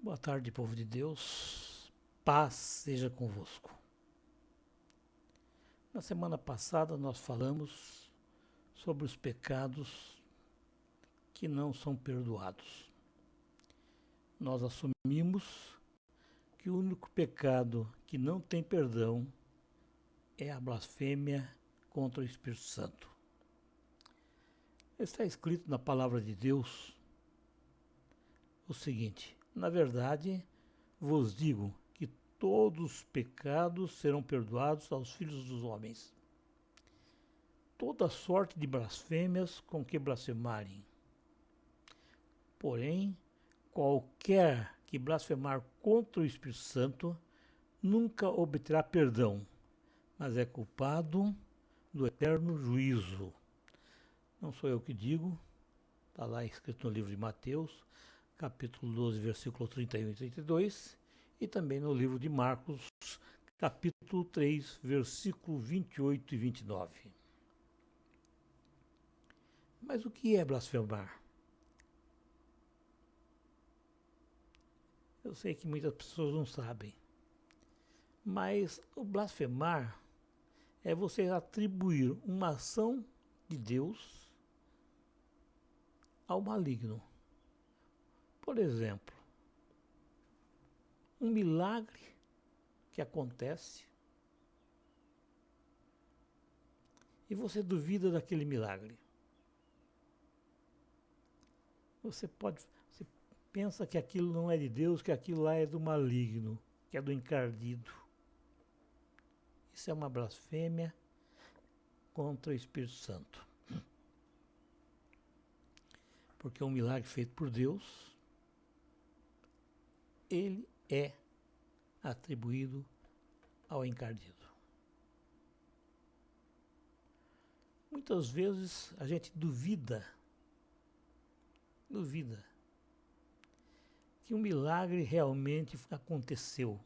Boa tarde, povo de Deus. Paz seja convosco. Na semana passada nós falamos sobre os pecados que não são perdoados. Nós assumimos que o único pecado que não tem perdão é a blasfêmia contra o Espírito Santo. Está escrito na palavra de Deus o seguinte: na verdade, vos digo que todos os pecados serão perdoados aos filhos dos homens. Toda sorte de blasfêmias com que blasfemarem. Porém, qualquer que blasfemar contra o Espírito Santo nunca obterá perdão, mas é culpado do eterno juízo. Não sou eu que digo, está lá escrito no livro de Mateus, capítulo 12, versículo 31 e 32, e também no livro de Marcos, capítulo 3, versículo 28 e 29. Mas o que é blasfemar? Eu sei que muitas pessoas não sabem, mas o blasfemar é você atribuir uma ação de Deus ao maligno. Por exemplo, um milagre que acontece e você duvida daquele milagre. Você pensa que aquilo não é de Deus, que aquilo lá é do maligno, que é do encardido. Isso é uma blasfêmia contra o Espírito Santo. Porque um milagre feito por Deus, ele é atribuído ao encardido. Muitas vezes a gente duvida que um milagre realmente aconteceu.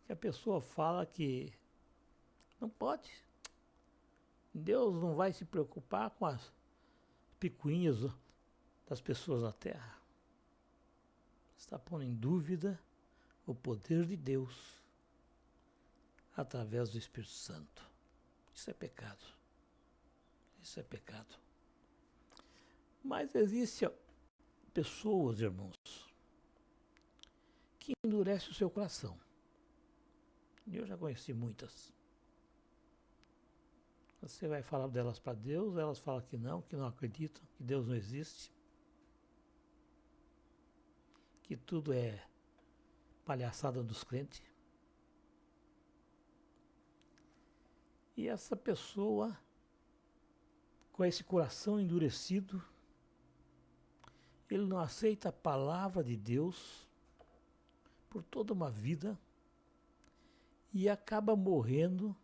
Que a pessoa fala que não pode. Deus não vai se preocupar com as picuinhas das pessoas na terra. Está pondo em dúvida o poder de Deus através do Espírito Santo. Isso é pecado. Isso é pecado. Mas existem pessoas, irmãos, que endurecem o seu coração. Eu já conheci muitas. Você vai falar delas para Deus, elas falam que não acreditam, que Deus não existe, que tudo é palhaçada dos crentes. E essa pessoa, com esse coração endurecido, ele não aceita a palavra de Deus por toda uma vida e acaba morrendo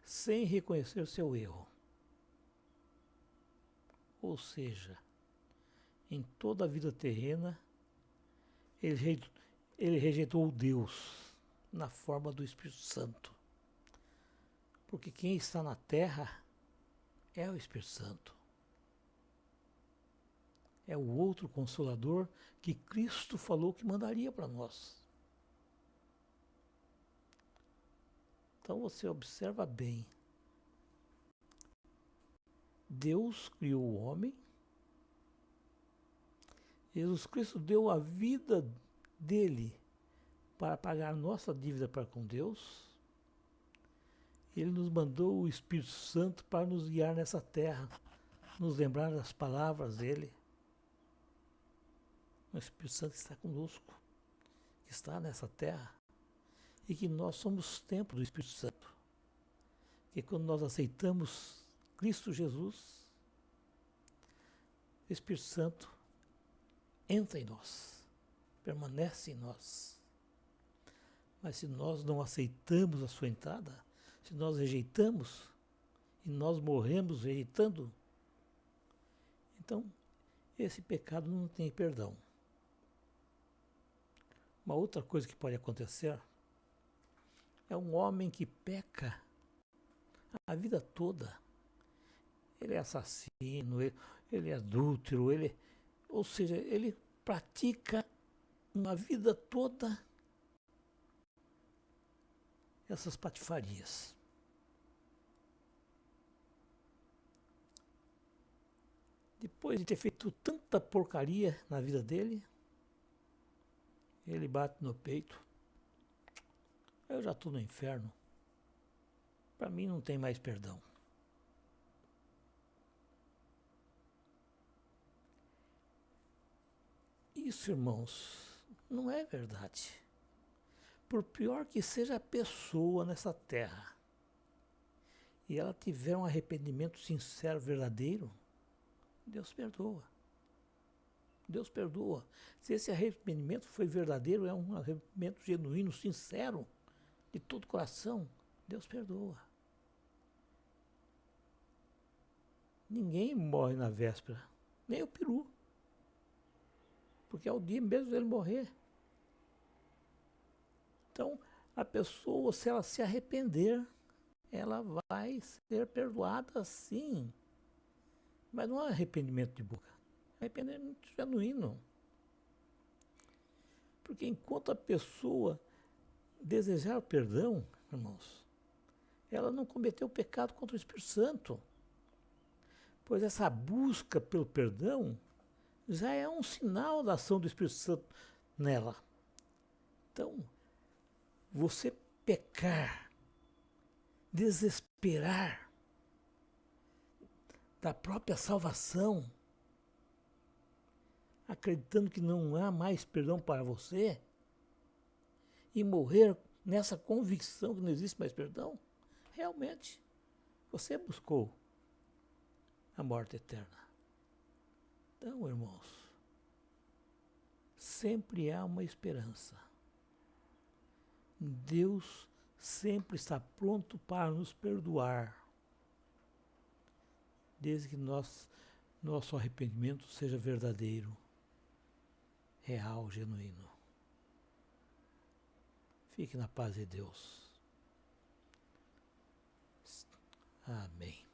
sem reconhecer seu erro. Ou seja, em toda a vida terrena, ele rejeitou Deus na forma do Espírito Santo. Porque quem está na terra é o Espírito Santo. É o outro Consolador que Cristo falou que mandaria para nós. Então você observa bem. Deus criou o homem. Jesus Cristo deu a vida dele para pagar nossa dívida para com Deus. Ele nos mandou o Espírito Santo para nos guiar nessa terra, nos lembrar das palavras dele. O Espírito Santo está conosco, está nessa terra, e que nós somos templo do Espírito Santo. Que quando nós aceitamos Cristo Jesus, o Espírito Santo entra em nós, permanece em nós. Mas se nós não aceitamos a sua entrada, se nós rejeitamos e nós morremos rejeitando, então esse pecado não tem perdão. Uma outra coisa que pode acontecer é um homem que peca a vida toda. ele é assassino, ele é adúltero, ou seja, ele pratica uma vida toda essas patifarias. Depois de ter feito tanta porcaria na vida dele, ele bate no peito. Eu já estou no inferno. Para mim não tem mais perdão. Isso, irmãos, não é verdade. Por pior que seja a pessoa nessa terra, e ela tiver um arrependimento sincero, verdadeiro, Deus perdoa. Deus perdoa. Se esse arrependimento foi verdadeiro, é um arrependimento genuíno, sincero, de todo coração, Deus perdoa. Ninguém morre na véspera, nem o peru. Porque é o dia mesmo dele morrer. Então, a pessoa, se ela se arrepender, ela vai ser perdoada sim. Mas não é arrependimento de boca, é arrependimento genuíno. Porque enquanto a pessoa desejar o perdão, irmãos, ela não cometeu pecado contra o Espírito Santo. Pois essa busca pelo perdão já é um sinal da ação do Espírito Santo nela. Então, você pecar, desesperar da própria salvação, acreditando que não há mais perdão para você, e morrer nessa convicção que não existe mais perdão, realmente você buscou a morte eterna. Então, irmãos, sempre há uma esperança. Deus sempre está pronto para nos perdoar, desde que nosso arrependimento seja verdadeiro, real, genuíno. Fique na paz de Deus. Amém.